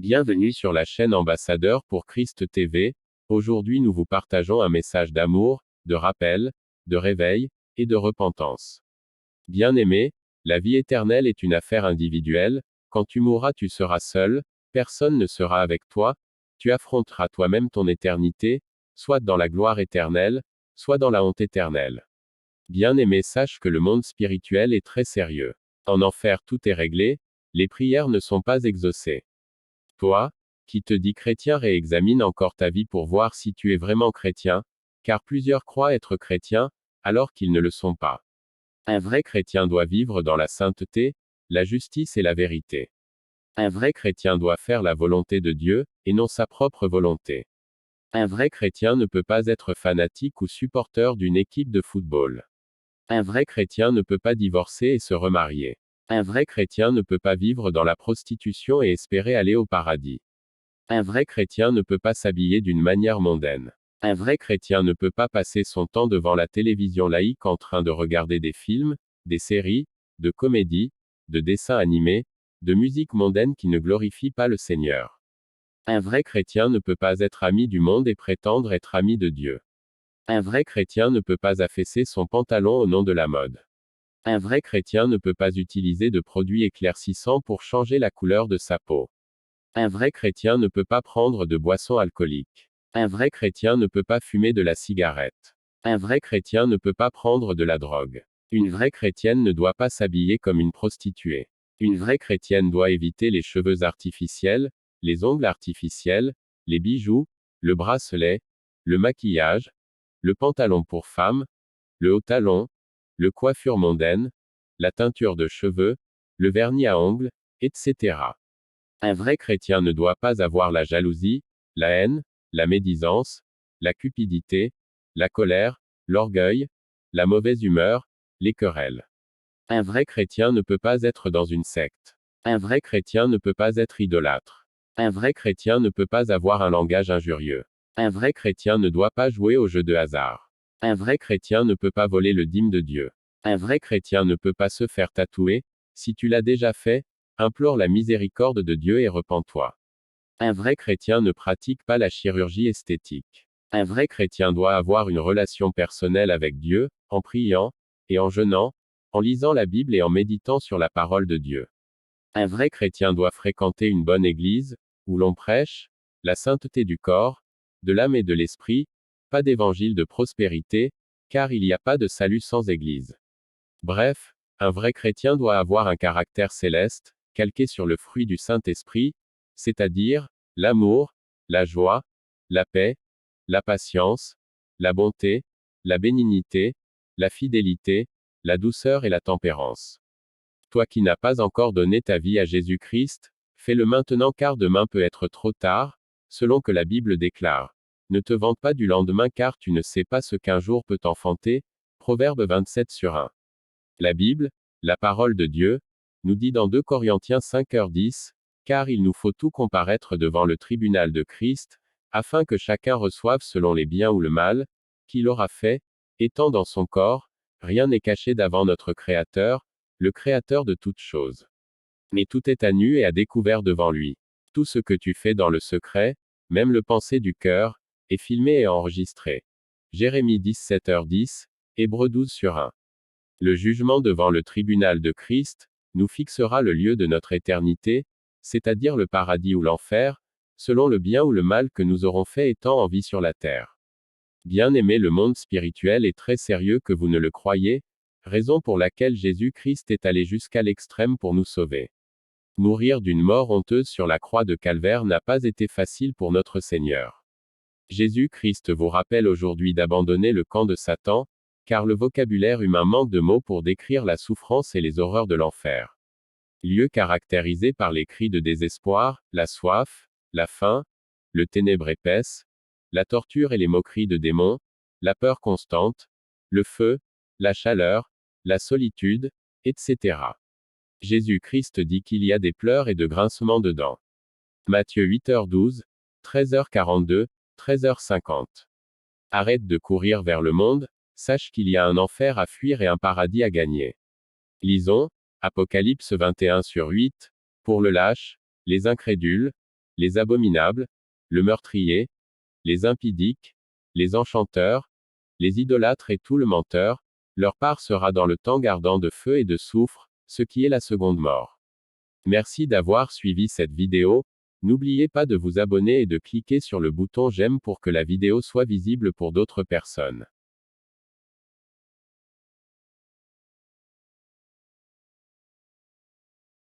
Bienvenue sur la chaîne Ambassadeur pour Christ TV. Aujourd'hui nous vous partageons un message d'amour, de rappel, de réveil, et de repentance. Bien-aimé, la vie éternelle est une affaire individuelle. Quand tu mourras tu seras seul, personne ne sera avec toi, tu affronteras toi-même ton éternité, soit dans la gloire éternelle, soit dans la honte éternelle. Bien-aimé, sache que le monde spirituel est très sérieux. En enfer tout est réglé, les prières ne sont pas exaucées. Toi, qui te dis chrétien, réexamine encore ta vie pour voir si tu es vraiment chrétien, car plusieurs croient être chrétiens, alors qu'ils ne le sont pas. Un vrai chrétien doit vivre dans la sainteté, la justice et la vérité. Un vrai chrétien doit faire la volonté de Dieu, et non sa propre volonté. Un vrai chrétien ne peut pas être fanatique ou supporter d'une équipe de football. Un vrai chrétien ne peut pas divorcer et se remarier. Un vrai chrétien ne peut pas vivre dans la prostitution et espérer aller au paradis. Un vrai chrétien ne peut pas s'habiller d'une manière mondaine. Un vrai chrétien ne peut pas passer son temps devant la télévision laïque en train de regarder des films, des séries, de comédies, de dessins animés, de musique mondaine qui ne glorifie pas le Seigneur. Un vrai chrétien ne peut pas être ami du monde et prétendre être ami de Dieu. Un vrai chrétien ne peut pas affaisser son pantalon au nom de la mode. Un vrai chrétien ne peut pas utiliser de produits éclaircissants pour changer la couleur de sa peau. Un vrai chrétien ne peut pas prendre de boissons alcooliques. Un vrai chrétien ne peut pas fumer de la cigarette. Un vrai chrétien ne peut pas prendre de la drogue. Une vraie chrétienne ne doit pas s'habiller comme une prostituée. Une vraie chrétienne doit éviter les cheveux artificiels, les ongles artificiels, les bijoux, le bracelet, le maquillage, le pantalon pour femme, le haut talon, le coiffure mondaine, la teinture de cheveux, le vernis à ongles, etc. Un vrai chrétien ne doit pas avoir la jalousie, la haine, la médisance, la cupidité, la colère, l'orgueil, la mauvaise humeur, les querelles. Un vrai chrétien ne peut pas être dans une secte. Un vrai chrétien ne peut pas être idolâtre. Un vrai chrétien ne peut pas avoir un langage injurieux. Un vrai chrétien ne doit pas jouer aux jeux de hasard. Un vrai chrétien ne peut pas voler le dîme de Dieu. Un vrai chrétien ne peut pas se faire tatouer. Si tu l'as déjà fait, implore la miséricorde de Dieu et repens-toi. Un vrai chrétien ne pratique pas la chirurgie esthétique. Un vrai chrétien doit avoir une relation personnelle avec Dieu, en priant, et en jeûnant, en lisant la Bible et en méditant sur la parole de Dieu. Un vrai chrétien doit fréquenter une bonne église, où l'on prêche la sainteté du corps, de l'âme et de l'esprit, pas d'évangile de prospérité, car il n'y a pas de salut sans église. Bref, un vrai chrétien doit avoir un caractère céleste, calqué sur le fruit du Saint-Esprit, c'est-à-dire l'amour, la joie, la paix, la patience, la bonté, la bénignité, la fidélité, la douceur et la tempérance. Toi qui n'as pas encore donné ta vie à Jésus-Christ, fais-le maintenant car demain peut être trop tard, selon que la Bible déclare. Ne te vante pas du lendemain car tu ne sais pas ce qu'un jour peut enfanter. Proverbe 27/1. La Bible, la parole de Dieu, nous dit dans 2 Corinthiens 5h10, car il nous faut tout comparaître devant le tribunal de Christ, afin que chacun reçoive selon les biens ou le mal, qu'il aura fait, étant dans son corps, rien n'est caché devant notre Créateur, le Créateur de toutes choses. Mais tout est à nu et à découvert devant lui. Tout ce que tu fais dans le secret, même le penser du cœur, est filmé et enregistré. Jérémie 17h10, Hébreux 12/1. Le jugement devant le tribunal de Christ, nous fixera le lieu de notre éternité, c'est-à-dire le paradis ou l'enfer, selon le bien ou le mal que nous aurons fait étant en vie sur la terre. Bien-aimé, le monde spirituel est très sérieux que vous ne le croyez, raison pour laquelle Jésus-Christ est allé jusqu'à l'extrême pour nous sauver. Mourir d'une mort honteuse sur la croix de Calvaire n'a pas été facile pour notre Seigneur. Jésus-Christ vous rappelle aujourd'hui d'abandonner le camp de Satan, car le vocabulaire humain manque de mots pour décrire la souffrance et les horreurs de l'enfer. Lieu caractérisé par les cris de désespoir, la soif, la faim, le ténèbre épaisse, la torture et les moqueries de démons, la peur constante, le feu, la chaleur, la solitude, etc. Jésus-Christ dit qu'il y a des pleurs et de grincements de dents. Matthieu 8h12, 13h42, 13h50. Arrête de courir vers le monde, sache qu'il y a un enfer à fuir et un paradis à gagner. Lisons, Apocalypse 21/8, pour le lâche, les incrédules, les abominables, le meurtrier, les impudiques, les enchanteurs, les idolâtres et tout le menteur, leur part sera dans le temps ardent de feu et de soufre, ce qui est la seconde mort. Merci d'avoir suivi cette vidéo. N'oubliez pas de vous abonner et de cliquer sur le bouton j'aime pour que la vidéo soit visible pour d'autres personnes.